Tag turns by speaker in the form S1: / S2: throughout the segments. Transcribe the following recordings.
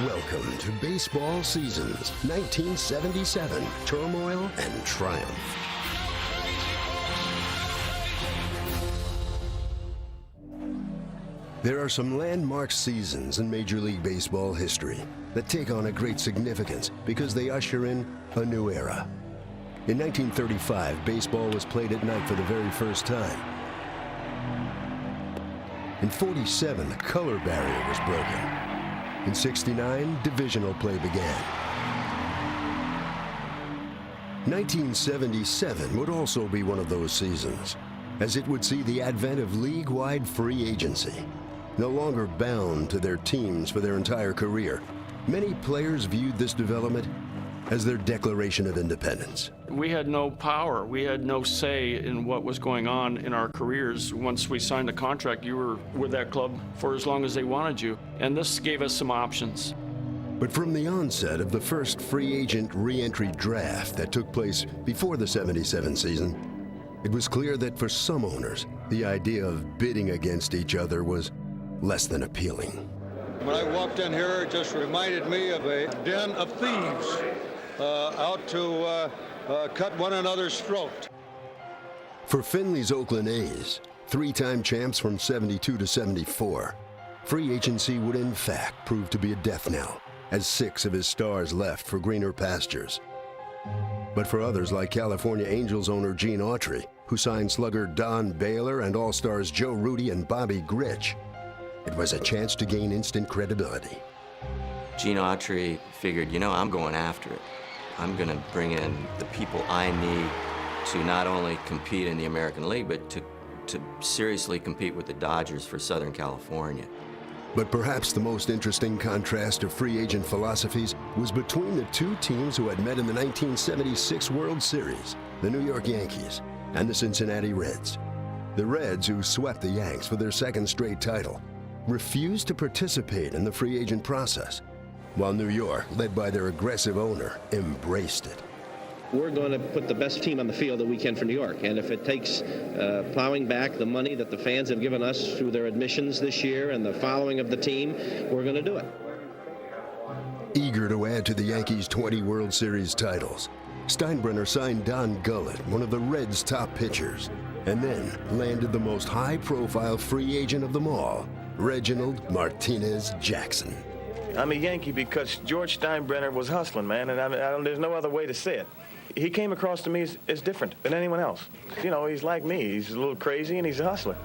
S1: Welcome to Baseball Seasons 1977, Turmoil and Triumph. There are some landmark seasons in Major League Baseball history that take on a great significance because they usher in a new era. In 1935, baseball was played at night for the very first time. In 47, the color barrier was broken. In 69, divisional play began. 1977 would also be one of those seasons, as it would see the advent of league-wide free agency. No longer bound to their teams for their entire career, many players viewed this development as their declaration of independence.
S2: We had no power. We had no say in what was going on in our careers. Once we signed the contract, you were with that club for as long as they wanted you. And this gave us some options.
S1: But from the onset of the first free agent re-entry draft that took place before the 77 season, it was clear that for some owners, the idea of bidding against each other was less than appealing.
S3: When I walked in here, it just reminded me of a den of thieves out to cut one another's throat.
S1: For Finley's Oakland A's, three-time champs from 72 to 74, free agency would in fact prove to be a death knell, as 6 of his stars left for greener pastures. But for others like California Angels owner Gene Autry, who signed slugger Don Baylor and all-stars Joe Rudi and Bobby Grich, it was a chance to gain instant credibility.
S4: Gene Autry figured, I'm going after it. I'm going to bring in the people I need to not only compete in the American League, but to seriously compete with the Dodgers for Southern California.
S1: But perhaps the most interesting contrast of free agent philosophies was between the two teams who had met in the 1976 World Series, the New York Yankees and the Cincinnati Reds. The Reds, who swept the Yanks for their second straight title, refused to participate in the free agent process, while New York, led by their aggressive owner, embraced it.
S5: We're going to put the best team on the field that we can for New York, and if it takes plowing back the money that the fans have given us through their admissions this year and the following of the team, we're going to do it.
S1: Eager to add to the Yankees' 20 World Series titles, Steinbrenner signed Don Gullett, one of the Reds' top pitchers, and then landed the most high-profile free agent of them all, Reginald Martinez Jackson.
S6: I'm a Yankee because George Steinbrenner was hustling, man, and there's no other way to say it. He came across to me as different than anyone else. He's like me. He's a little crazy, and he's a hustler.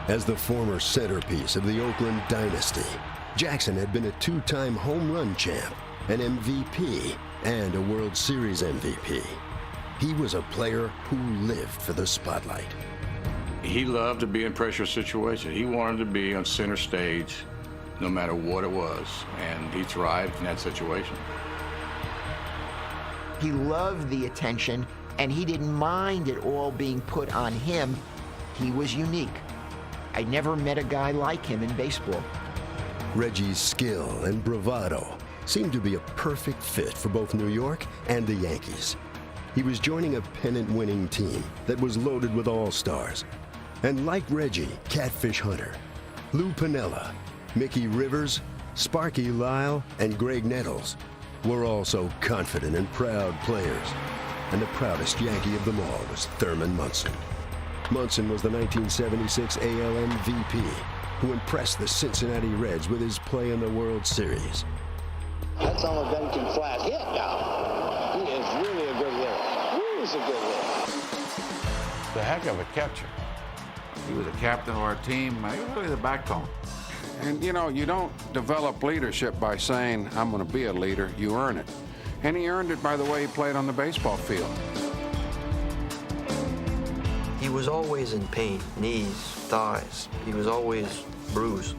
S1: As the former centerpiece of the Oakland dynasty, Jackson had been a 2-time home run champ, an MVP, and a World Series MVP. He was a player who lived for the spotlight.
S7: He loved to be in pressure situations. He wanted to be on center stage no matter what it was, and he thrived in that situation.
S8: He loved the attention, and he didn't mind it all being put on him. He was unique. I never met a guy like him in baseball.
S1: Reggie's skill and bravado seemed to be a perfect fit for both New York and the Yankees. He was joining a pennant-winning team that was loaded with all-stars. And like Reggie, Catfish Hunter, Lou Piniella, Mickey Rivers, Sparky Lyle, and Greg Nettles were also confident and proud players. And the proudest Yankee of them all was Thurman Munson. Munson was the 1976 AL MVP who impressed the Cincinnati Reds with his play in the World Series.
S9: That's on a Benton flat hit now. He is really a good hitter. He is a good hitter.
S10: The heck of a catcher. He was a captain of our team. He was really the backbone. And you don't develop leadership by saying, I'm going to be a leader. You earn it. And he earned it by the way he played on the baseball field.
S11: He was always in pain, knees, thighs. He was always bruised.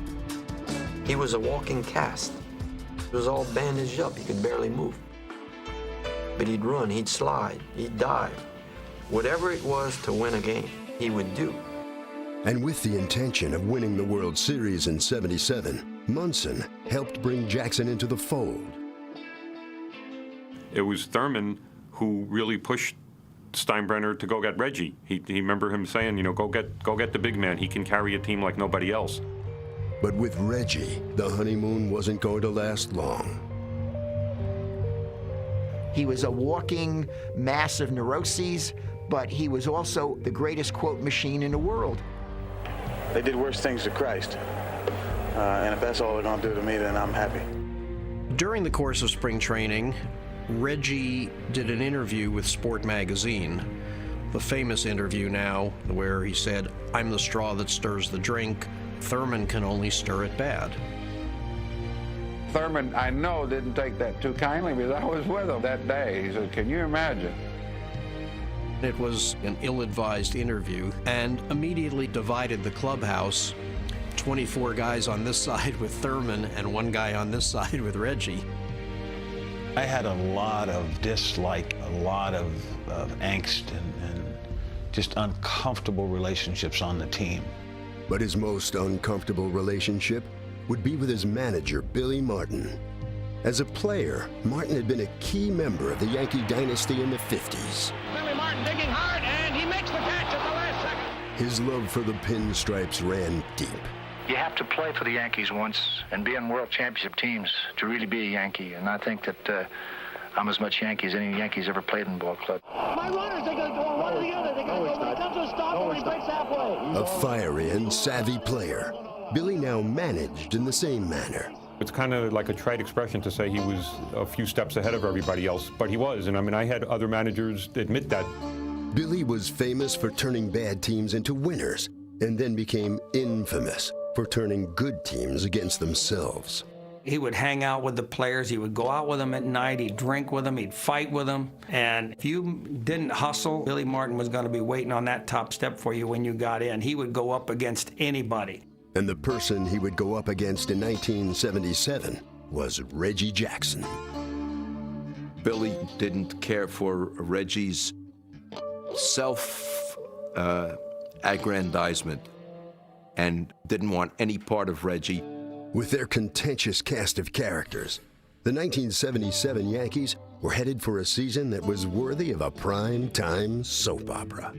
S11: He was a walking cast. He was all bandaged up. He could barely move. But he'd run, he'd slide, he'd dive. Whatever it was to win a game, he would do.
S1: And with the intention of winning the World Series in '77, Munson helped bring Jackson into the fold.
S12: It was Thurman who really pushed Steinbrenner to go get Reggie. He remember him saying, go get the big man. He can carry a team like nobody else.
S1: But with Reggie, the honeymoon wasn't going to last long.
S8: He was a walking mass of neuroses, but he was also the greatest quote machine in the world.
S13: They did worse things to Christ. And if that's all they're going to do to me, then I'm happy.
S14: During the course of spring training, Reggie did an interview with Sport Magazine, the famous interview now where he said, "I'm the straw that stirs the drink. Thurman can only stir it bad."
S10: Thurman, I know, didn't take that too kindly because I was with him that day. He said, "Can you imagine?"
S14: It was an ill-advised interview and immediately divided the clubhouse. 24 guys on this side with Thurman and one guy on this side with Reggie.
S15: I had a lot of dislike, a lot of angst and just uncomfortable relationships on the team.
S1: But his most uncomfortable relationship would be with his manager, Billy Martin. As a player, Martin had been a key member of the Yankee dynasty in the 50s.
S9: Billy Martin digging hard, and he makes the catch at the last second.
S1: His love for the pinstripes ran deep.
S16: You have to play for the Yankees once and be in world championship teams to really be a Yankee. And I think that I'm as much Yankee as any Yankees ever played in the ball club.
S9: My runners, they're going to go one or the other. They're going to go, he comes to a stop or he breaks halfway.
S1: A fiery and savvy player, Billy now managed in the same manner.
S12: It's kind of like a trite expression to say he was a few steps ahead of everybody else, but he was. And I mean, I had other managers admit that.
S1: Billy was famous for turning bad teams into winners and then became infamous for turning good teams against themselves.
S17: He would hang out with the players. He would go out with them at night. He'd drink with them. He'd fight with them. And if you didn't hustle, Billy Martin was going to be waiting on that top step for you when you got in. He would go up against anybody.
S1: And the person he would go up against in 1977 was Reggie Jackson.
S18: Billy didn't care for Reggie's self-aggrandizement and didn't want any part of Reggie.
S1: With their contentious cast of characters, the 1977 Yankees were headed for a season that was worthy of a prime-time soap opera.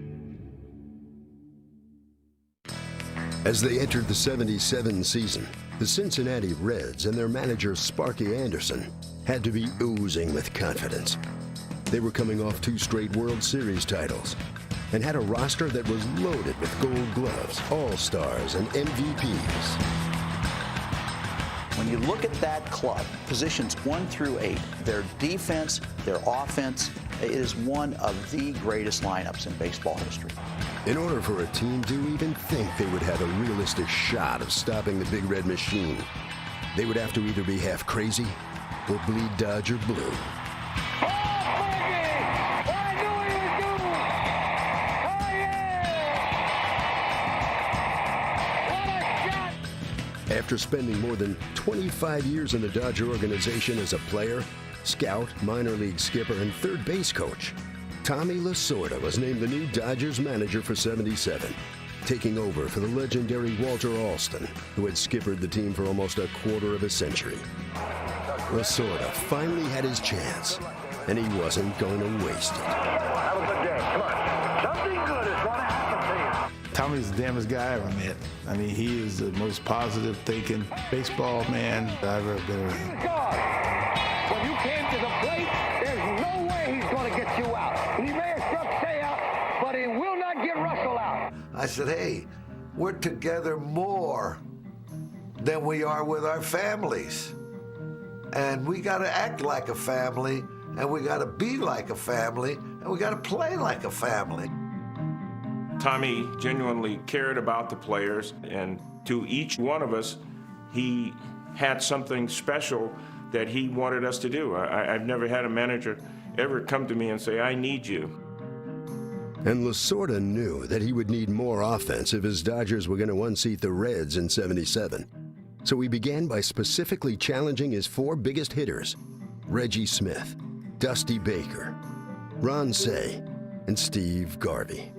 S1: As they entered the 77 season, the Cincinnati Reds and their manager Sparky Anderson had to be oozing with confidence. They were coming off 2 straight World Series titles and had a roster that was loaded with Gold Gloves, All-Stars, and MVPs.
S19: When you look at that club, positions 1 through 8, their defense, their offense, it is one of the greatest lineups in baseball history.
S1: In order for a team to even think they would have a realistic shot of stopping the Big Red Machine, they would have to either be half crazy or bleed Dodger blue. After spending more than 25 years in the Dodger organization as a player, scout, minor league skipper, and third base coach, Tommy Lasorda was named the new Dodgers manager for 77, taking over for the legendary Walter Alston, who had skippered the team for almost a quarter of a century. Lasorda finally had his chance, and he wasn't going to waste it.
S9: Have a good day. Come on. Something good is going to happen to you.
S15: Tommy's the damnest guy I ever met. I mean, he is the most positive thinking baseball man I've ever been around.
S9: When you came to the plate, there's no way he's going to get you out. He may have struck Say out, but he will not get Russell out.
S20: I said, hey, we're together more than we are with our families. And we got to act like a family, and we got to be like a family, and we got to play like a family.
S21: Tommy genuinely cared about the players, and to each one of us, he had something special that he wanted us to do. I've never had a manager ever come to me and say, I need you.
S1: And Lasorda knew that he would need more offense if his Dodgers were going to unseat the Reds in 77. So he began by specifically challenging his 4 biggest hitters, Reggie Smith, Dusty Baker, Ron Cey, and Steve Garvey.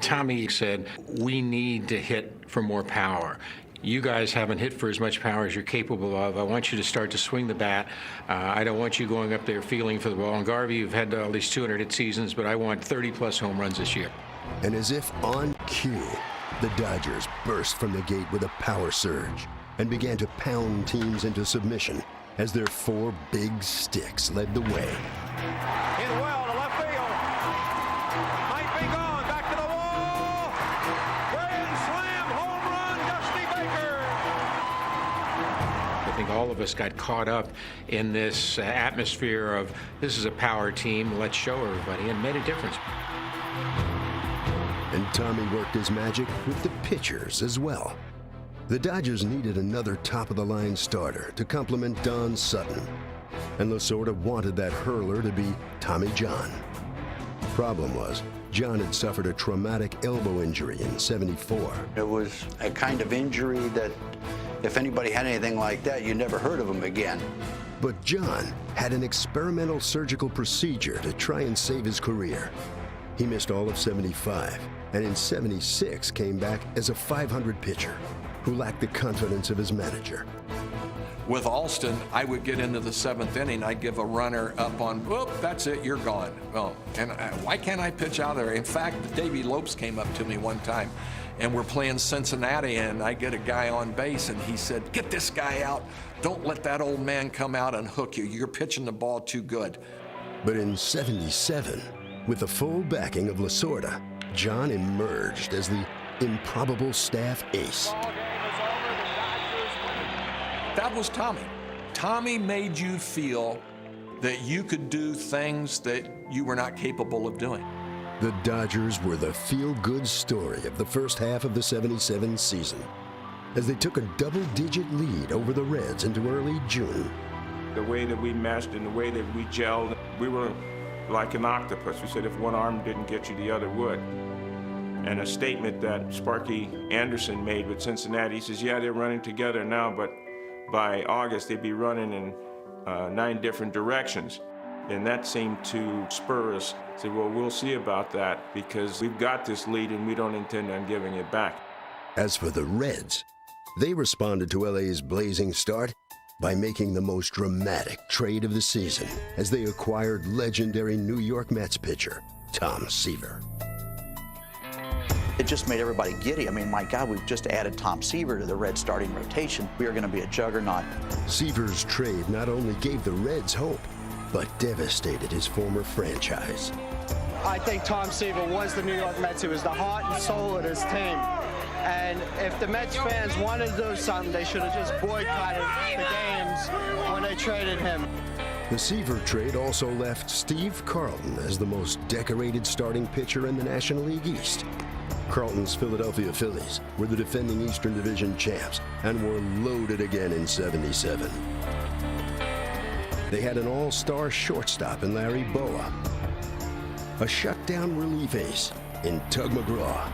S14: Tommy said, we need to hit for more power. You guys haven't hit for as much power as you're capable of. I want you to start to swing the bat. I don't want you going up there feeling for the ball. And Garvey, you've had at least 200 hit seasons, but I want 30-plus home runs this year.
S1: And as if on cue, the Dodgers burst from the gate with a power surge. and began to pound teams into submission as their 4 big sticks led the way.
S9: Hit well to left field. Might be gone. Back to the wall. Grand slam, home run, Dusty Baker.
S14: I think all of us got caught up in this atmosphere of this is a power team, let's show everybody, and made a difference.
S1: And Tommy worked his magic with the pitchers as well. The Dodgers needed another top-of-the-line starter to complement Don Sutton, and Lasorda wanted that hurler to be Tommy John. Problem was, John had suffered a traumatic elbow injury in '74.
S19: It was a kind of injury that if anybody had anything like that, you never heard of him again.
S1: But John had an experimental surgical procedure to try and save his career. He missed all of '75, and in '76 came back as a .500 pitcher who lacked the confidence of his manager.
S18: With Alston, I would get into the 7th inning, I'd give a runner up on, whoop, that's it, you're gone. Well, and why can't I pitch out there? In fact, Davey Lopes came up to me one time, and we're playing Cincinnati, and I get a guy on base, and he said, get this guy out. Don't let that old man come out and hook you. You're pitching the ball too good.
S1: But in '77, with the full backing of Lasorda, John emerged as the improbable staff ace.
S18: That was Tommy. Tommy made you feel that you could do things that you were not capable of doing.
S1: The Dodgers were the feel-good story of the first half of the '77 season, as they took a double-digit lead over the Reds into early June.
S21: The way that we meshed and the way that we gelled, we were like an octopus. We said if one arm didn't get you, the other would. And a statement that Sparky Anderson made with Cincinnati, he says, yeah, they're running together now, but by August, they'd be running in 9 different directions. And that seemed to spur us. I said, well, we'll see about that because we've got this lead and we don't intend on giving it back.
S1: As for the Reds, they responded to LA's blazing start by making the most dramatic trade of the season as they acquired legendary New York Mets pitcher Tom Seaver.
S19: It just made everybody giddy. I mean, my God, we've just added Tom Seaver to the Red starting rotation. We are going to be a juggernaut.
S1: Seaver's trade not only gave the Reds hope, but devastated his former franchise.
S2: I think Tom Seaver was the New York Mets. He was the heart and soul of this team. And if the Mets fans wanted to do something, they should have just boycotted the games when they traded him.
S1: The Seaver trade also left Steve Carlton as the most decorated starting pitcher in the National League East. Carlton's Philadelphia Phillies were the defending Eastern Division champs and were loaded again in '77. They had an all-star shortstop in Larry Boa, a shutdown relief ace in Tug McGraw,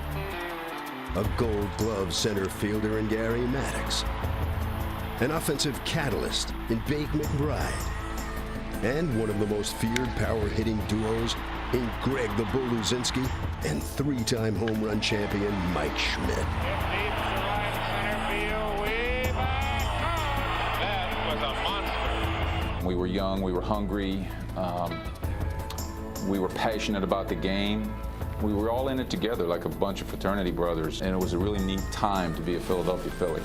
S1: a Gold Glove center fielder in Gary Maddox, an offensive catalyst in Bake McBride, and one of the most feared power-hitting duos in Greg the Bull Luzinski and 3-time home run champion Mike Schmidt.
S22: We were young, we were hungry, we were passionate about the game. We were all in it together like a bunch of fraternity brothers, and it was a really neat time to be a Philadelphia Philly.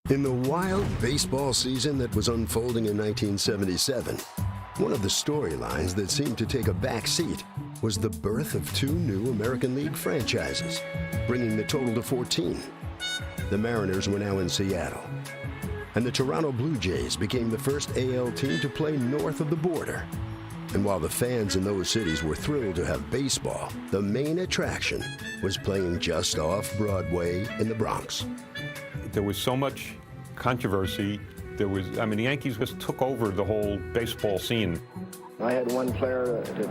S1: In the wild baseball season that was unfolding in 1977, one of the storylines that seemed to take a back seat was the birth of 2 new American League franchises, bringing the total to 14. The Mariners were now in Seattle, and the Toronto Blue Jays became the first AL team to play north of the border. And while the fans in those cities were thrilled to have baseball, the main attraction was playing just off Broadway in the Bronx.
S12: There was so much controversy. The Yankees just took over the whole baseball scene.
S2: I had one player that,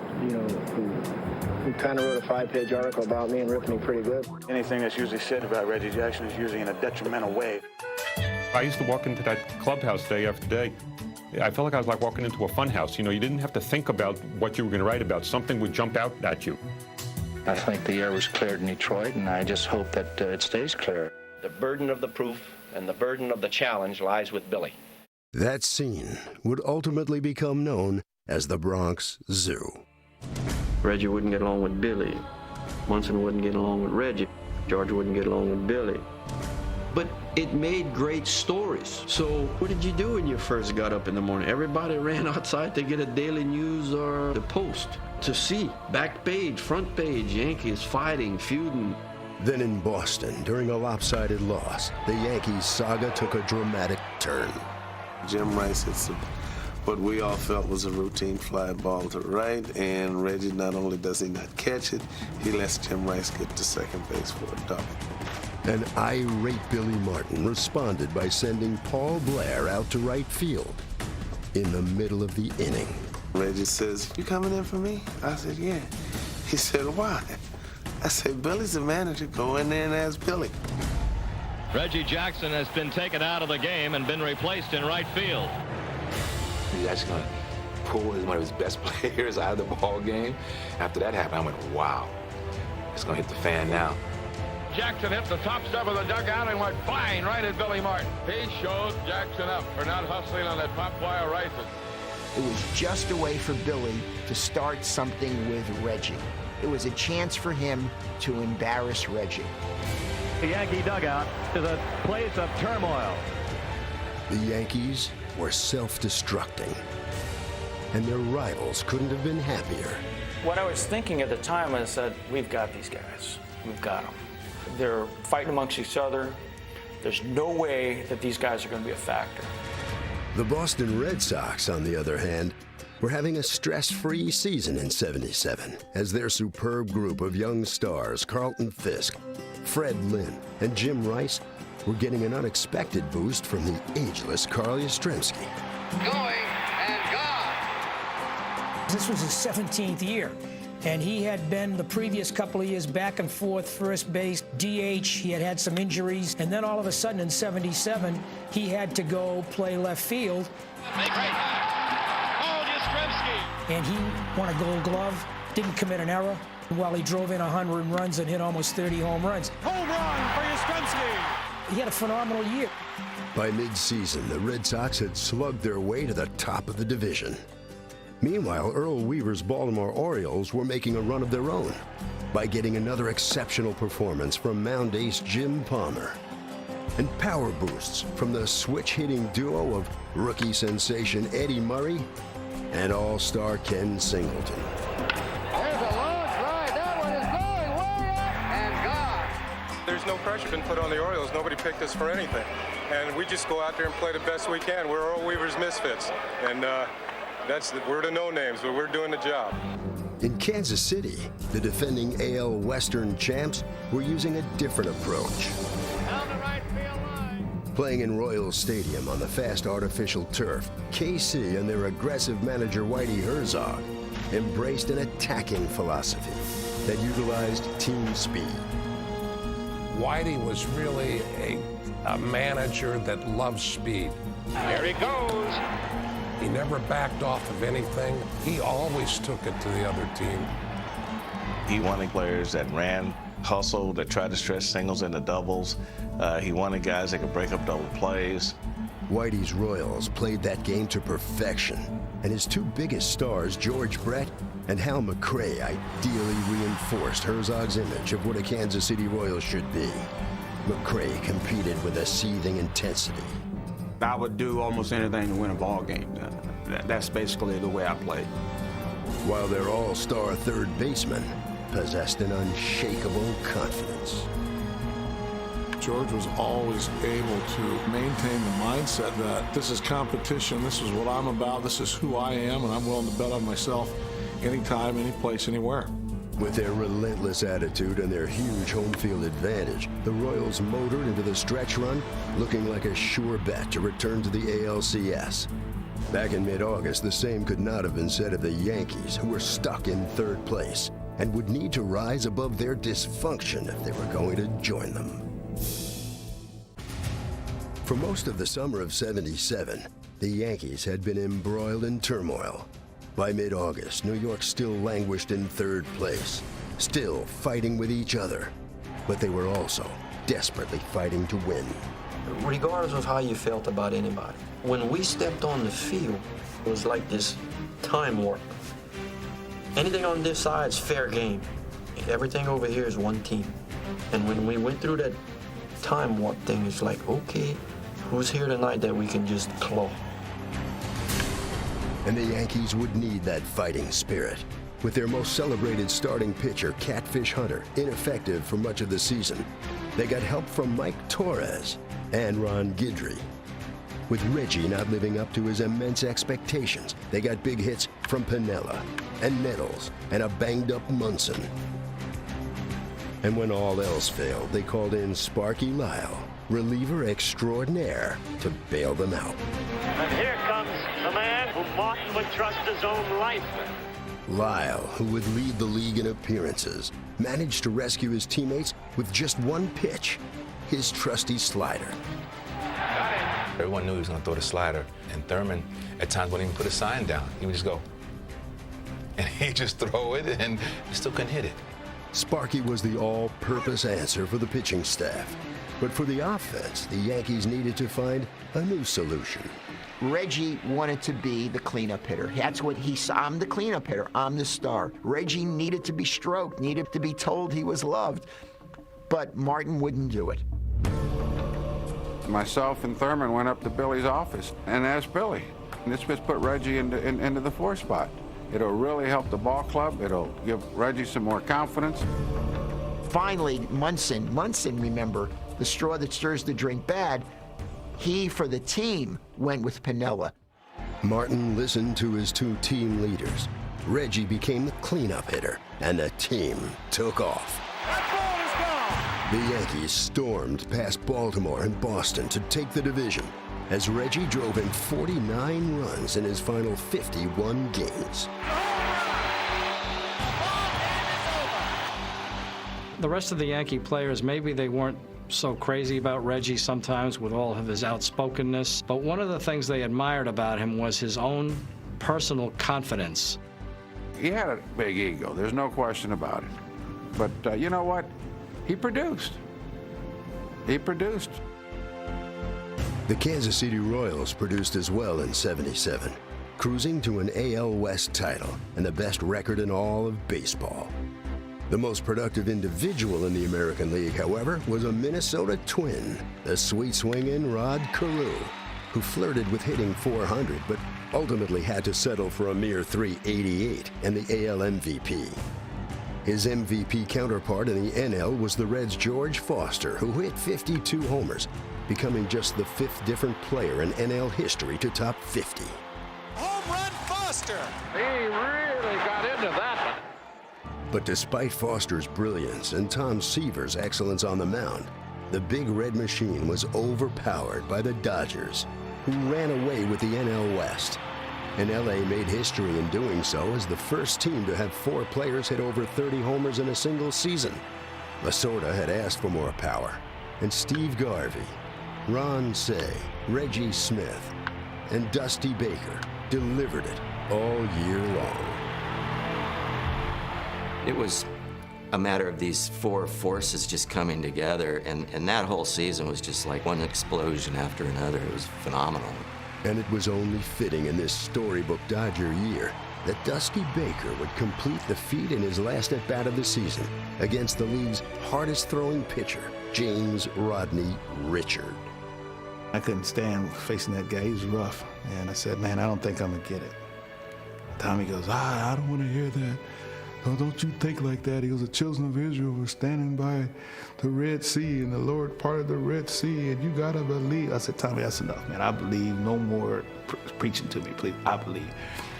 S2: who kind of wrote a 5-page article about me and ripped me pretty good.
S13: Anything that's usually said about Reggie Jackson is usually in a detrimental way.
S12: I used to walk into that clubhouse day after day. I felt like I was like walking into a fun house. You know, you didn't have to think about what you were going to write about. Something would jump out at you.
S16: I think the air was cleared in Detroit, and I just hope that it stays clear.
S5: The burden of the proof and the burden of the challenge lies with Billy.
S1: That scene would ultimately become known as the Bronx Zoo.
S11: Reggie wouldn't get along with Billy. Munson wouldn't get along with Reggie. George wouldn't get along with Billy.
S3: but it made great stories. So what did you do when you first got up in the morning? Everybody ran outside to get a Daily News or the Post to see. Back page, front page, Yankees fighting, feuding.
S1: Then in Boston, during a lopsided loss, the Yankees saga took a dramatic turn.
S4: Jim Rice hits what we all felt was a routine fly ball to right, and Reggie, not only does he not catch it, he lets Jim Rice get to second base for a double.
S1: An irate Billy Martin responded by sending Paul Blair out to right field in the middle of the inning.
S4: Reggie says, "You coming in for me?" I said, "Yeah." He said, "Why?" I said, "Billy's the manager. Go in there and ask Billy."
S23: Reggie Jackson has been taken out of the game and been replaced in right field.
S24: He's actually going to pull one of his best players out of the ball game. After that happened, I went, wow, it's going to hit the fan now.
S9: Jackson hit the top step of the dugout and went flying right at Billy Martin. He showed Jackson up for not hustling on that pop wire rifle.
S8: It was just a way for Billy to start something with Reggie. It was a chance for him to embarrass Reggie.
S23: The Yankee dugout is a place of turmoil.
S1: The Yankees were self-destructing, and their rivals couldn't have been happier.
S25: What I was thinking at the time, I said, we've got these guys. We've got them. They're fighting amongst each other. There's no way that these guys are going to be a factor.
S1: The Boston Red Sox, on the other hand, were having a stress-free season in '77 as their superb group of young stars, Carlton Fisk, Fred Lynn, and Jim Rice, were getting an unexpected boost from the ageless Carl Yastrzemski.
S26: Going and gone.
S27: This was his 17th year, and he had been the previous couple of years back and forth, first base, DH. He had had some injuries, and then all of a sudden in '77, he had to go play left field. And he won a Gold Glove, didn't commit an error, while he drove in 100 runs and hit almost 30 home runs.
S9: Home run for Yastrzemski.
S27: He had a phenomenal year.
S1: By mid-season, the Red Sox had slugged their way to the top of the division. Meanwhile, Earl Weaver's Baltimore Orioles were making a run of their own by getting another exceptional performance from mound ace Jim Palmer, and power boosts from the switch-hitting duo of rookie sensation Eddie Murray and all-star Ken Singleton.
S26: There's a launch right. That one is going way up and gone.
S28: There's no pressure been put on the Orioles. Nobody picked us for anything. And we just go out there and play the best we can. We're Earl Weaver's misfits. And we're the no-names, but we're doing the job.
S1: In Kansas City, the defending AL Western champs were using a different approach.
S26: Down the right field line.
S1: Playing in Royals Stadium on the fast artificial turf, KC and their aggressive manager Whitey Herzog embraced an attacking philosophy that utilized team speed.
S10: Whitey was really a manager that loved speed.
S9: There he goes.
S10: He never backed off of anything. He always took it to the other team.
S4: He wanted players that ran, hustled, that tried to stretch singles into doubles. He wanted guys that could break up double plays.
S1: Whitey's Royals played that game to perfection, and his two biggest stars, George Brett and Hal McRae, ideally reinforced Herzog's image of what a Kansas City Royals should be. McRae competed with a seething intensity.
S29: I would do almost anything to win a ball game. That's basically the way I play.
S1: While their all-star third baseman possessed an unshakable confidence.
S30: George was always able to maintain the mindset that this is competition, this is what I'm about, this is who I am, and I'm willing to bet on myself anytime, any place, anywhere.
S1: With their relentless attitude and their huge home field advantage, the Royals motored into the stretch run, looking like a sure bet to return to the ALCS. Back in mid-August, the same could not have been said of the Yankees, who were stuck in third place and would need to rise above their dysfunction if they were going to join them. For most of the summer of '77, the Yankees had been embroiled in turmoil. By mid-August, New York still languished in third place, still fighting with each other. But they were also desperately fighting to win.
S11: Regardless of how you felt about anybody, when we stepped on the field, it was like this time warp. Anything on this side is fair game. Everything over here is one team. And when we went through that time warp thing. It's like, okay, who's here tonight that we can just claw?
S1: And the Yankees would need that fighting spirit. With their most celebrated starting pitcher, Catfish Hunter, ineffective for much of the season, they got help from Mike Torres and Ron Guidry. With Reggie not living up to his immense expectations, they got big hits from Piniella and Nettles and a banged-up Munson. And when all else failed, they called in Sparky Lyle, reliever extraordinaire, to bail them out.
S6: And here comes the man who Martin would trust his own life with.
S1: Lyle, who would lead the league in appearances, managed to rescue his teammates with just one pitch, his trusty slider.
S24: Everyone knew he was going to throw the slider, and Thurman at times wouldn't even put a sign down. He would just go. And he'd just throw it, and he still couldn't hit it.
S1: Sparky was the all-purpose answer for the pitching staff. But for the offense, the Yankees needed to find a new solution.
S8: Reggie wanted to be the cleanup hitter. That's what he said. I'm the cleanup hitter. I'm the star. Reggie needed to be stroked, needed to be told he was loved. But Martin wouldn't do it.
S10: Myself and Thurman went up to Billy's office and asked Billy, let's just put Reggie into the 4 spot. It'll really help the ball club. It'll give Reggie some more confidence.
S8: Finally, Munson, remember, the straw that stirs the drink bad, he, for the team, went with Piniella.
S1: Martin listened to his 2 team leaders. Reggie became the cleanup hitter, and the team took off. The Yankees stormed past Baltimore and Boston to take the division, as Reggie drove in 49 runs in his final 51 games.
S7: The rest of the Yankee players, maybe they weren't so crazy about Reggie sometimes with all of his outspokenness, but one of the things they admired about him was his own personal confidence.
S10: He had a big ego, there's no question about it. But you know what? He produced. He produced.
S1: The Kansas City Royals produced as well in '77, cruising to an AL West title and the best record in all of baseball. The most productive individual in the American League, however, was a Minnesota Twin, the sweet-swinging Rod Carew, who flirted with hitting .400, but ultimately had to settle for a mere .388 and the AL MVP. His MVP counterpart in the NL was the Reds' George Foster, who hit 52 homers, becoming just the 5th different player in NL history to top 50.
S9: Home run Foster! He really got into that one.
S1: But despite Foster's brilliance and Tom Seaver's excellence on the mound, the Big Red Machine was overpowered by the Dodgers, who ran away with the NL West. And LA made history in doing so as the first team to have 4 players hit over 30 homers in a single season. Lasorda had asked for more power, and Steve Garvey, Ron Cey, Reggie Smith, and Dusty Baker delivered it all year long.
S14: It was a matter of these 4 forces just coming together, and that whole season was just like one explosion after another. It was phenomenal.
S1: And it was only fitting in this storybook Dodger year that Dusty Baker would complete the feat in his last at-bat of the season against the league's hardest-throwing pitcher, James Rodney Richard.
S29: I couldn't stand facing that guy. He was rough. And I said, man, I don't think I'm going to get it. Tommy goes, I don't want to hear that. Oh, don't you think like that. He goes, the children of Israel were standing by the Red Sea, and the Lord parted the Red Sea, and you got to believe. I said, Tommy, that's enough, man. I believe. No more preaching to me, please. I believe.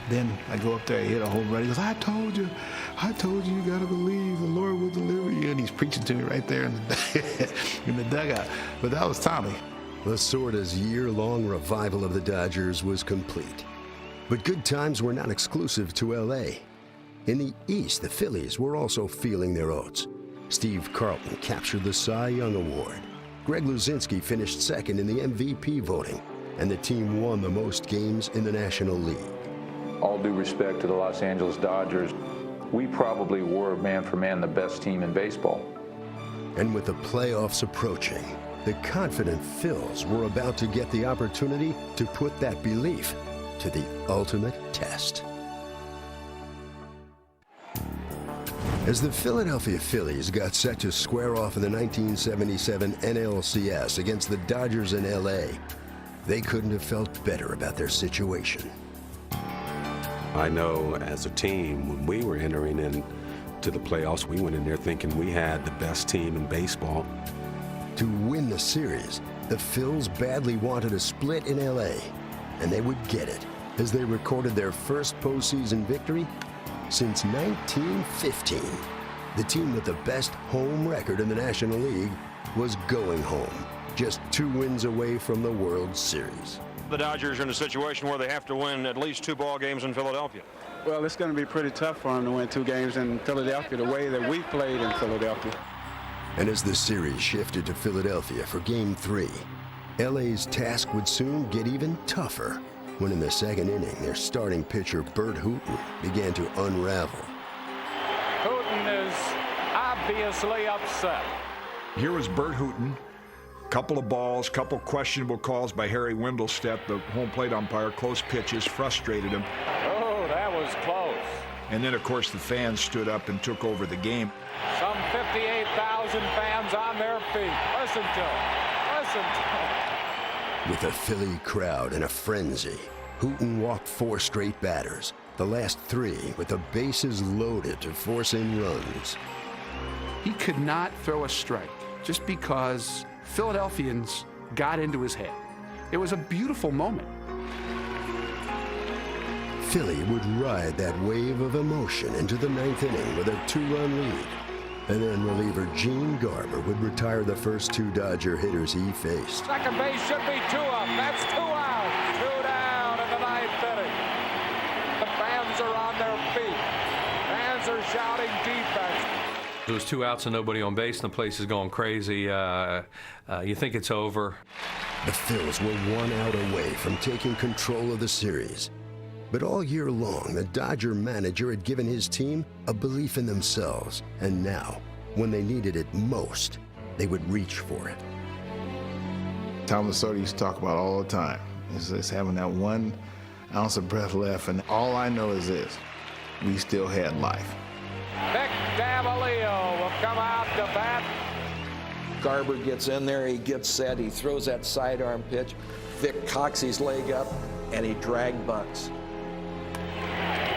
S29: Then I go up there, I hit a home run. He goes, I told you you got to believe. The Lord will deliver you. And he's preaching to me right there in the dugout. But that was Tommy.
S1: Lasorda's year-long revival of the Dodgers was complete. But good times were not exclusive to L.A. In the East, the Phillies were also feeling their oats. Steve Carlton captured the Cy Young Award. Greg Luzinski finished second in the MVP voting, and the team won the most games in the National League.
S15: All due respect to the Los Angeles Dodgers, we probably were, man for man, the best team in baseball.
S1: And with the playoffs approaching, the confident Phils were about to get the opportunity to put that belief to the ultimate test. As the Philadelphia Phillies got set to square off in the 1977 NLCS against the Dodgers in LA, they couldn't have felt better about their situation.
S2: I know as a team, when we were entering into the playoffs, we went in there thinking we had the best team in baseball.
S1: To win the series, the Phils badly wanted a split in LA, and they would get it as they recorded their first postseason victory since 1915. The team with the best home record in the National League was going home, just 2 wins away from the World Series.
S9: The Dodgers are in a situation where they have to win at least 2 ball games in Philadelphia.
S12: Well, it's going to be pretty tough for them to win 2 games in Philadelphia the way that we played in Philadelphia.
S1: And as the series shifted to Philadelphia for Game 3, LA's task would soon get even tougher when in the second inning, their starting pitcher, Bert Hooton, began to unravel.
S13: Hooton is obviously upset.
S16: Here was Bert Hooton. Couple of balls, couple questionable calls by Harry Wendelstedt, the home plate umpire. Close pitches frustrated him.
S13: Oh, that was close.
S16: And then, of course, the fans stood up and took over the game.
S13: Some 58,000 fans on their feet. Listen to them. Listen to them.
S1: With a Philly crowd in a frenzy, Hooton walked 4 straight batters, the last 3 with the bases loaded to force in runs.
S17: He could not throw a strike just because Philadelphians got into his head. It was a beautiful moment.
S1: Philly would ride that wave of emotion into the 9th inning with a 2-run lead. And then reliever Gene Garber would retire the first 2 Dodger hitters he faced.
S13: Second base should be 2 up. That's 2 out. 2 down in the 9th inning. The fans are on their feet. Fans are shouting defense.
S18: There was 2 outs and nobody on base, and the place is going crazy. You think it's over.
S1: The Phils were 1 out away from taking control of the series. But all year long, the Dodger manager had given his team a belief in themselves. And now, when they needed it most, they would reach for it.
S29: Tom Lasorda used to talk about all the time. It's having that 1 ounce of breath left. And all I know is this: we still had life.
S13: Nick Davalillo will come out to bat.
S19: Garber gets in there, he gets set, he throws that sidearm pitch. Vic cocks his leg up, and he drag bunts.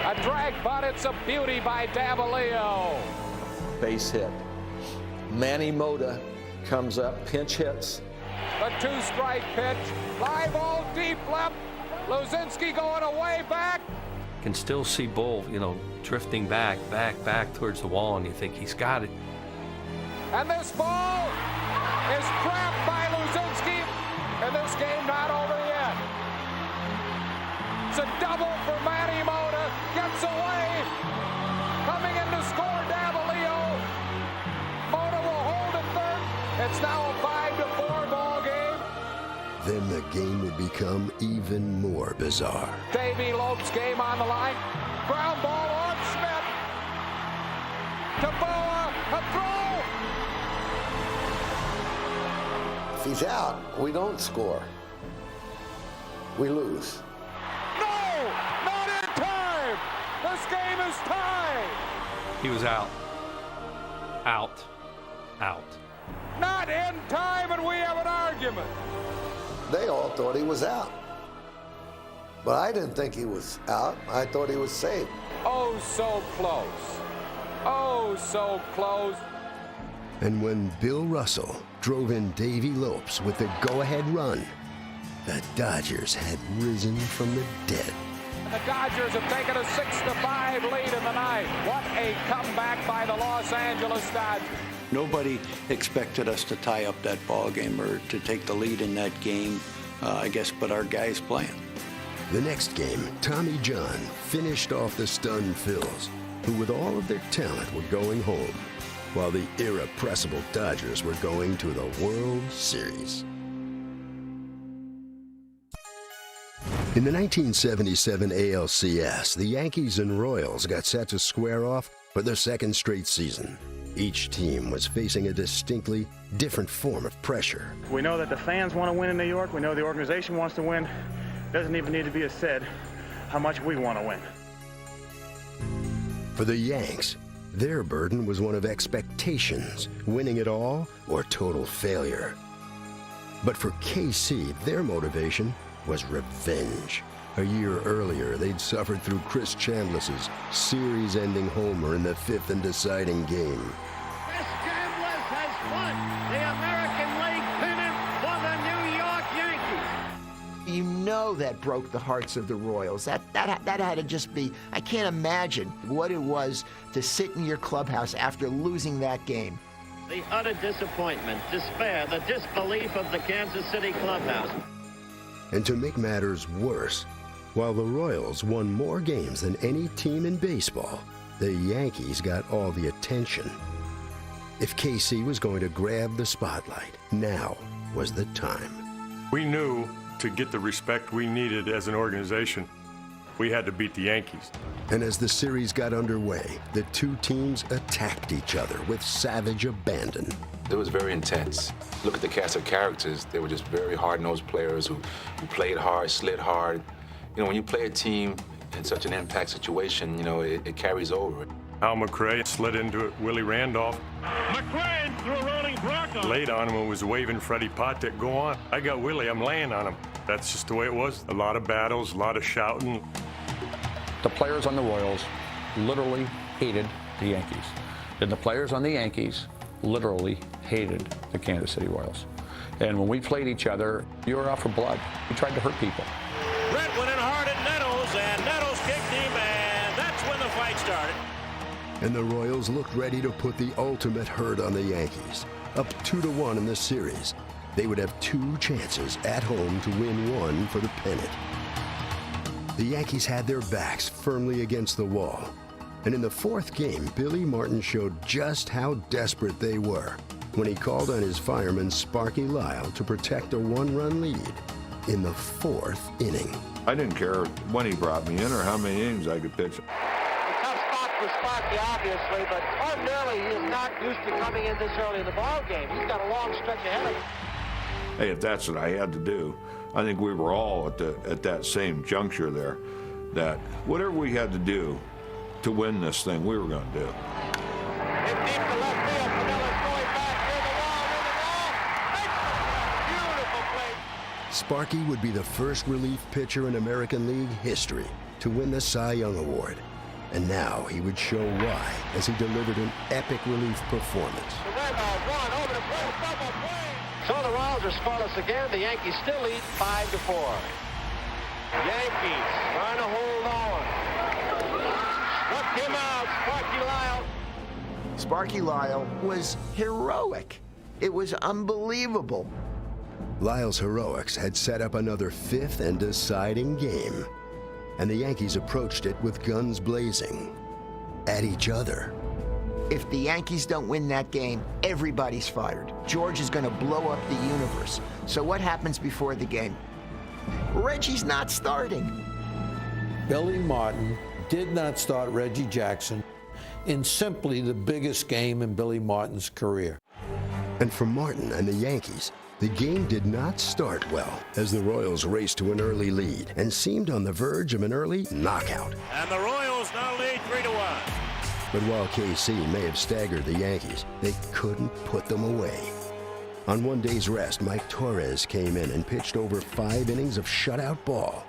S13: A drag bunt, it's a beauty by Davalillo.
S19: Base hit. Manny Mota comes up, pinch hits.
S13: The 2-strike pitch, fly ball deep left. Luzinski going away back.
S18: Can still see Bull, drifting back towards the wall, and you think he's got it.
S13: And this ball is trapped by Luzinski, and this game not over yet. It's a double for Manny Mota, gets away, coming in to score Davalillo. Mota will hold at third. It's now a 5-4 ball game.
S1: Then the game would become even more bizarre.
S13: Davey Lopes game on the line. Ground ball on Schmidt. To Boa, a throw.
S4: If he's out, we don't score. We lose.
S13: No, not in time. This game is tied.
S18: He was out. Out.
S13: Not in time, and we have an argument.
S4: They all thought he was out. But I didn't think he was out. I thought he was safe.
S13: Oh, so close. Oh, so close.
S1: And when Bill Russell drove in Davey Lopes with the go-ahead run, the Dodgers had risen from the dead.
S13: The Dodgers have taken a 6-5 lead in the 9th. What a comeback by the Los Angeles Dodgers.
S20: Nobody expected us to tie up that ball game or to take the lead in that game, I guess, but our guys playing.
S1: The next game, Tommy John finished off the stunned Phils, who with all of their talent were going home, while the irrepressible Dodgers were going to the World Series. In the 1977 ALCS, the Yankees and Royals got set to square off for their 2nd straight season. Each team was facing a distinctly different form of pressure.
S21: We know that the fans want to win in New York. We know the organization wants to win. Doesn't even need to be said how much we want to win.
S1: For the Yanks, Their burden was one of expectations, winning it all or total failure. But for KC, their motivation was revenge. A year earlier, they'd suffered through Chris Chambliss's series-ending homer in the 5th and deciding game.
S6: Chris Chambliss has won the American League pennant for the New York Yankees.
S8: You know that broke the hearts of the Royals. That had to just be, I can't imagine what it was to sit in your clubhouse after losing that game.
S6: The utter disappointment, despair, the disbelief of the Kansas City clubhouse.
S1: And to make matters worse, while the Royals won more games than any team in baseball, the Yankees got all the attention. If KC was going to grab the spotlight, now was the time.
S3: We knew to get the respect we needed as an organization, we had to beat the Yankees.
S1: And as the series got underway, the two teams attacked each other with savage abandon.
S24: It was very intense. Look at the cast of characters. They were just very hard-nosed players who played hard, slid hard. You know, when you play a team in such an impact situation, you know, it carries over.
S3: Al McRae slid into it. Willie Randolph
S6: McRae threw a rolling block on.
S3: laid on him and was waving Freddie Patek, go on. I got Willie, I'm laying on him. That's just the way it was. A lot of battles, a lot of shouting.
S5: The players on the Royals literally hated the Yankees. And the players on the Yankees literally hated the Kansas City Royals. And when we played each other, you were out for blood. We tried to hurt people.
S6: Brett went in hard at Nettles, and Nettles kicked him, and that's when the fight started.
S1: And the Royals looked ready to put the ultimate hurt on the Yankees. Up 2-1 in the series, they would have 2 chances at home to win one for the pennant. The Yankees had their backs firmly against the wall. And in the 4th game, Billy Martin showed just how desperate they were when he called on his fireman Sparky Lyle to protect a 1-run lead in the 4th inning.
S16: I didn't care when he brought me in or how many innings I could pitch.
S6: A tough spot for Sparky, obviously, but ordinarily he is not used to coming in this early in the ball game. He's got a long stretch ahead of him.
S16: Hey, if that's what I had to do, I think we were all at that same juncture there, that whatever we had to do to win this thing, we were going to do.
S6: Hit deep to left field. Pinellas going back near the wall, beautiful play.
S1: Sparky would be the first relief pitcher in American League history to win the Cy Young Award. And now he would show why as he delivered an epic relief performance.
S6: The red ball, one over the plate, double play. So the Royals are scoreless again. The Yankees still lead 5-4. Yankees trying to hold on. Struck him out, Sparky Lyle.
S8: Sparky Lyle was heroic. It was unbelievable.
S1: Lyle's heroics had set up another 5th and deciding game, and the Yankees approached it with guns blazing at each other.
S8: If the Yankees don't win that game, everybody's fired. George is going to blow up the universe. So what happens before the game? Reggie's not starting.
S19: Billy Martin did not start Reggie Jackson in simply the biggest game in Billy Martin's career.
S1: And for Martin and the Yankees, the game did not start well as the Royals raced to an early lead and seemed on the verge of an early knockout.
S6: And the Royals now lead 3-1.
S1: But while KC may have staggered the Yankees, they couldn't put them away. On one day's rest, Mike Torres came in and pitched over 5 innings of shutout ball.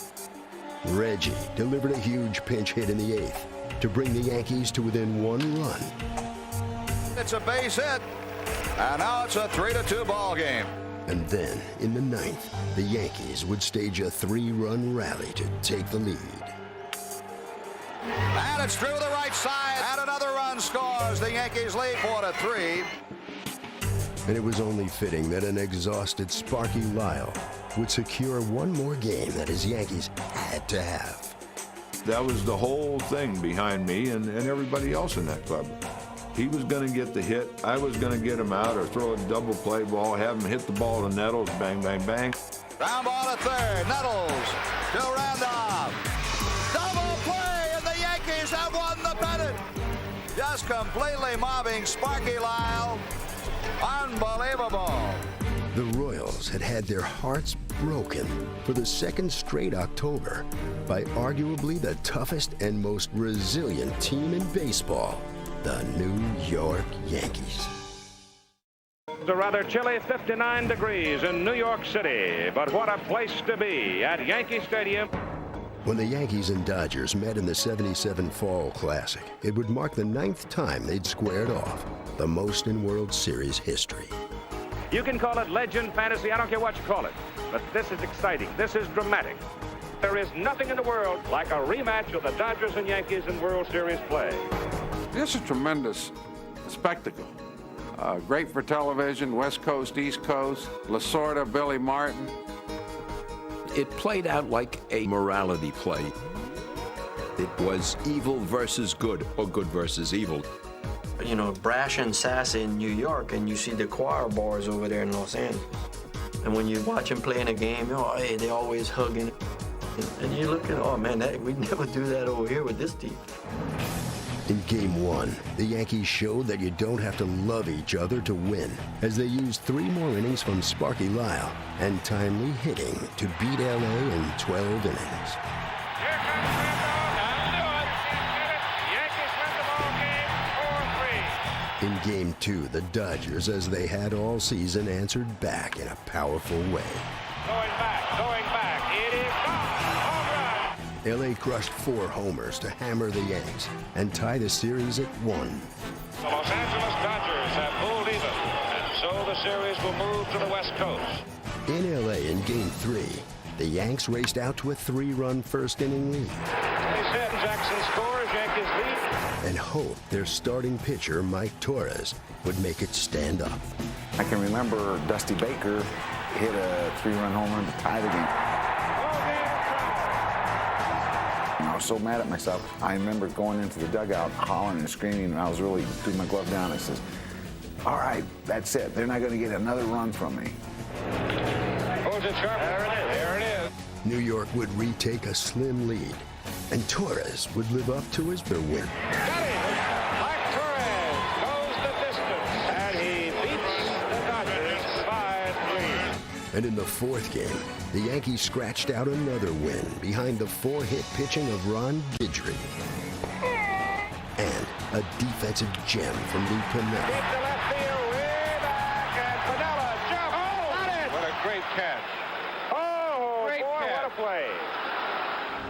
S1: Reggie delivered a huge pinch hit in the 8th to bring the Yankees to within 1 run.
S9: It's a base hit, and now it's a 3-2 ball game.
S1: And then, in the 9th, the Yankees would stage a 3-run rally to take the lead.
S9: And it's through the right side, and another run scores. The Yankees lead 4-3.
S1: And it was only fitting that an exhausted Sparky Lyle would secure one more game that his Yankees had to have.
S16: That was the whole thing behind me and everybody else in that club. He was going to get the hit. I was going to get him out or throw a double play ball, have him hit the ball to Nettles, bang, bang, bang.
S9: Ground ball to third. Nettles to Randolph. Double play, and the Yankees have won the pennant. Just completely mobbing Sparky Lyle. Unbelievable.
S1: The Royals had had their hearts broken for the 2nd straight October by arguably the toughest and most resilient team in baseball, the New York Yankees.
S13: It's a rather chilly 59 degrees in New York City, but what a place to be at Yankee Stadium.
S1: When the Yankees and Dodgers met in the '77 Fall Classic, it would mark the 9th time they'd squared off, the most in World Series history.
S13: You can call it legend, fantasy, I don't care what you call it, but this is exciting, this is dramatic. There is nothing in the world like a rematch of the Dodgers and Yankees in World Series play.
S17: This is a tremendous spectacle. Great for television, West Coast, East Coast, Lasorda, Billy Martin.
S7: It played out like a morality play. It was evil versus good, or good versus evil.
S10: You know, brash and sassy in New York, and you see the choir boys over there in Los Angeles. And when you watch them playing a game, you know, hey, they always hugging. And you look at, oh man, we'd never do that over here with this team.
S1: In Game 1, the Yankees showed that you don't have to love each other to win, as they used 3 more innings from Sparky Lyle and timely hitting to beat LA in 12 innings. In Game 2, the Dodgers, as they had all season, answered back in a powerful way.
S13: Going back, it is gone.
S1: LA crushed 4 homers to hammer the Yanks and tie the series at 1.
S13: The Los Angeles Dodgers have pulled even, and so the series will move to the West Coast.
S1: In LA in Game 3, the Yanks raced out to a 3-run first-inning lead.
S13: They said Jackson scores, Yankees lead.
S1: And hoped their starting pitcher, Mike Torres, would make it stand up.
S11: I can remember Dusty Baker hit a 3-run home run to tie the game. I was so mad at myself. I remember going into the dugout, hollering and screaming, and I was really threw my glove down. I says, all right, that's it. They're not going to get another run from me.
S13: Holds it sharp. There it is.
S1: New York would retake a slim lead, and Torres would live up to his big win.
S13: Got it! Mike Torres goes the distance, and he beats the Dodgers 5-3.
S1: And in the 4th game, the Yankees scratched out another win behind the 4-hit pitching of Ron Guidry. And a defensive gem from Lou Piniella.
S13: Deep to left field, way back, and Piniella jump. Oh, got it! What a great catch. Oh, great boy, catch. What a play.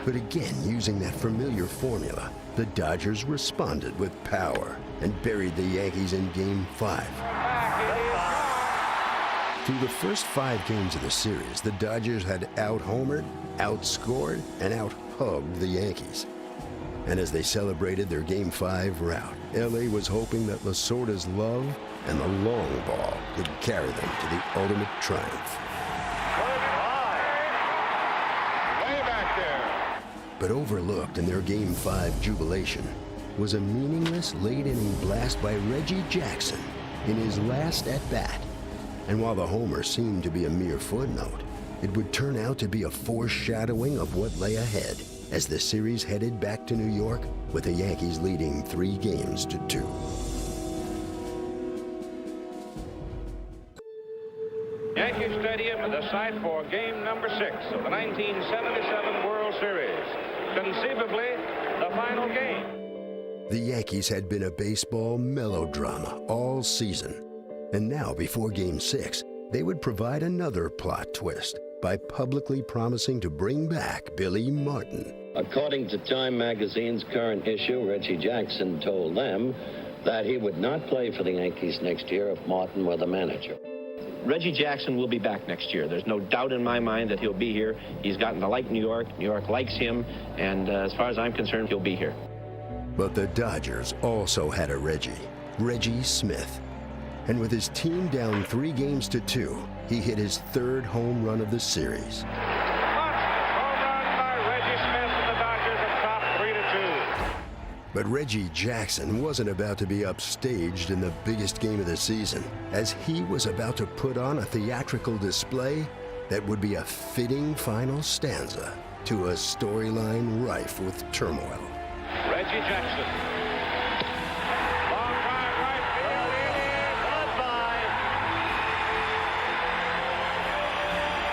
S1: But again, using that familiar formula, the Dodgers responded with power and buried the Yankees in Game 5. Through the first 5 games of the series, the Dodgers had out-homered, outscored, and out-hugged the Yankees. And as they celebrated their Game 5 rout, LA was hoping that Lasorda's love and the long ball could carry them to the ultimate triumph.
S13: Way back there.
S1: But overlooked in their Game 5 jubilation was a meaningless late-inning blast by Reggie Jackson in his last at-bat. And while the homer seemed to be a mere footnote, it would turn out to be a foreshadowing of what lay ahead as the series headed back to New York with the Yankees leading 3-2.
S13: Yankee Stadium, the site for game number 6 of the 1977 World Series. Conceivably, the final game.
S1: The Yankees had been a baseball melodrama all season. And now, before Game 6, they would provide another plot twist by publicly promising to bring back Billy Martin.
S22: According to Time magazine's current issue, Reggie Jackson told them that he would not play for the Yankees next year if Martin were the manager.
S23: Reggie Jackson will be back next year. There's no doubt in my mind that he'll be here. He's gotten to like New York. New York likes him, and as far as I'm concerned, he'll be here.
S1: But the Dodgers also had a Reggie Smith. And with his team down 3-2, he hit his 3rd home run of the series.
S13: Home run by Reggie Smith, and the Dodgers have topped 3-2.
S1: But Reggie Jackson wasn't about to be upstaged in the biggest game of the season, as he was about to put on a theatrical display that would be a fitting final stanza to a storyline rife with turmoil.
S13: Reggie Jackson. Long drive right field. It is goodbye.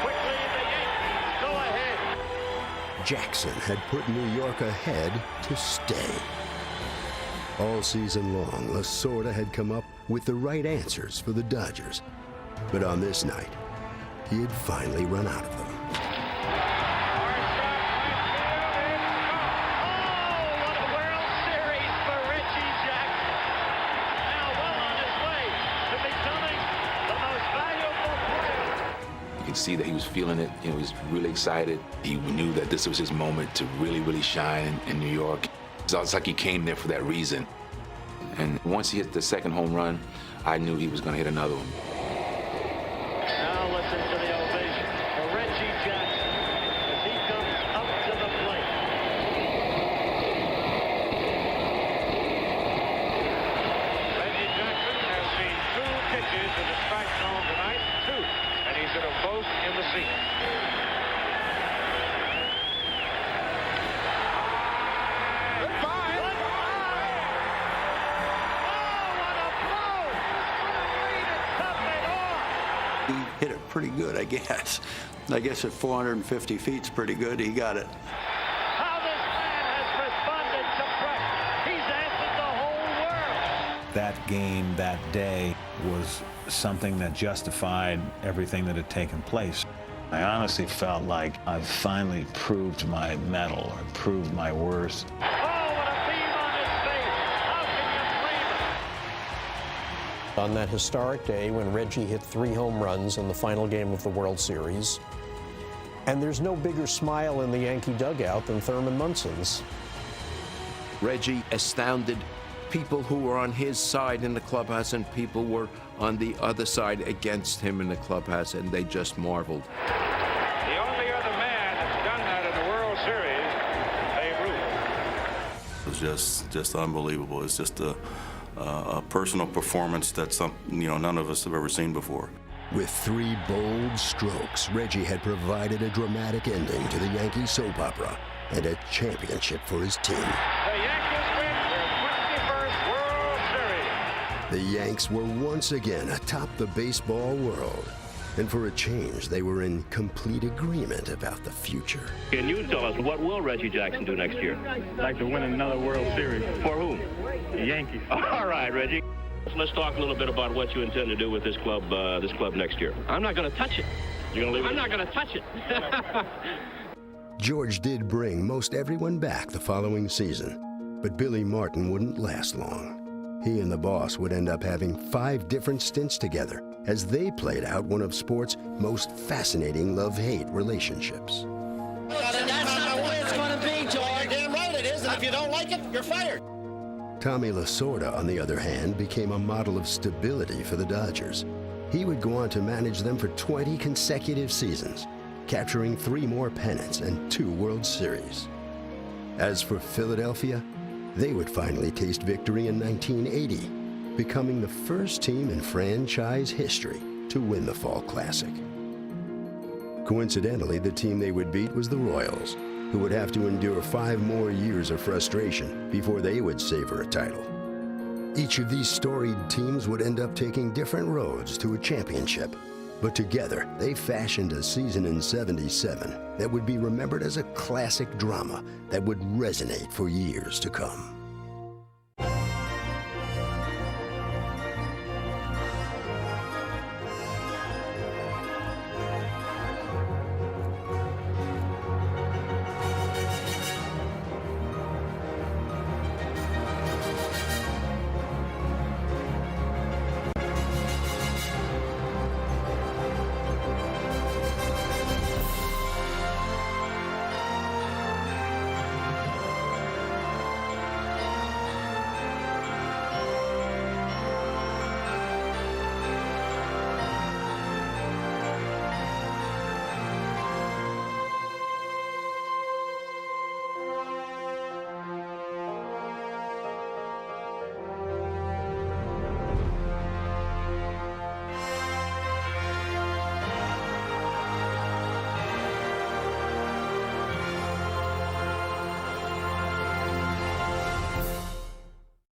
S13: Quickly, the Yankees go ahead.
S1: Jackson had put New York ahead to stay. All season long, Lasorda had come up with the right answers for the Dodgers. But on this night, he had finally run out of them.
S24: See that he was feeling it. He was really excited. He knew that this was his moment to really, really shine in New York. So it's like he came there for that reason. And once he hit the second home run, I knew he was going to hit another one.
S6: Now listen to the ovation for Reggie Jackson as he comes up to the plate. Reggie Jackson has seen 2 pitches in the strike zone tonight. 2. And he's in a both in the seat.
S20: He hit it pretty good, I guess. I guess at 450 feet's pretty good. He got it.
S6: How this man has responded to pressure. He's answered the whole world.
S2: That game, that day, was something that justified everything that had taken place. I honestly felt like I've finally proved my mettle or proved my worth.
S12: On that historic day when Reggie hit 3 home runs in the final game of the World Series. And there's no bigger smile in the Yankee dugout than Thurman Munson's.
S7: Reggie astounded people who were on his side in the clubhouse, and people were on the other side against him in the clubhouse, and they just marveled.
S6: The only other man that's done that in the World Series, Babe Ruth.
S14: It was just unbelievable. It's just a personal performance that none of us have ever seen before.
S1: With 3 bold strokes, Reggie had provided a dramatic ending to the Yankee soap opera and a championship for his team.
S6: The Yankees win their 21st World Series.
S1: The Yanks were once again atop the baseball world. And for a change, they were in complete agreement about the future.
S23: Can you tell us, what will Reggie Jackson do next year?
S21: I'd like to win another World Series.
S23: For whom?
S21: The Yankees.
S23: All right, Reggie. Let's talk a little bit about what you intend to do with this club next year. I'm not going to touch it. You're going to leave it? I'm not going to touch it.
S1: George did bring most everyone back the following season, but Billy Martin wouldn't last long. He and the boss would end up having 5 different stints together as they played out one of sports' most fascinating love-hate relationships.
S6: That's not the way it's going to be, George. Damn right it is, and if you don't like it, you're fired.
S1: Tommy Lasorda, on the other hand, became a model of stability for the Dodgers. He would go on to manage them for 20 consecutive seasons, capturing 3 more pennants and 2 World Series. As for Philadelphia, they would finally taste victory in 1980, becoming the first team in franchise history to win the Fall Classic. Coincidentally, the team they would beat was the Royals, who would have to endure 5 more years of frustration before they would savor a title. Each of these storied teams would end up taking different roads to a championship, but together they fashioned a season in '77 that would be remembered as a classic drama that would resonate for years to come.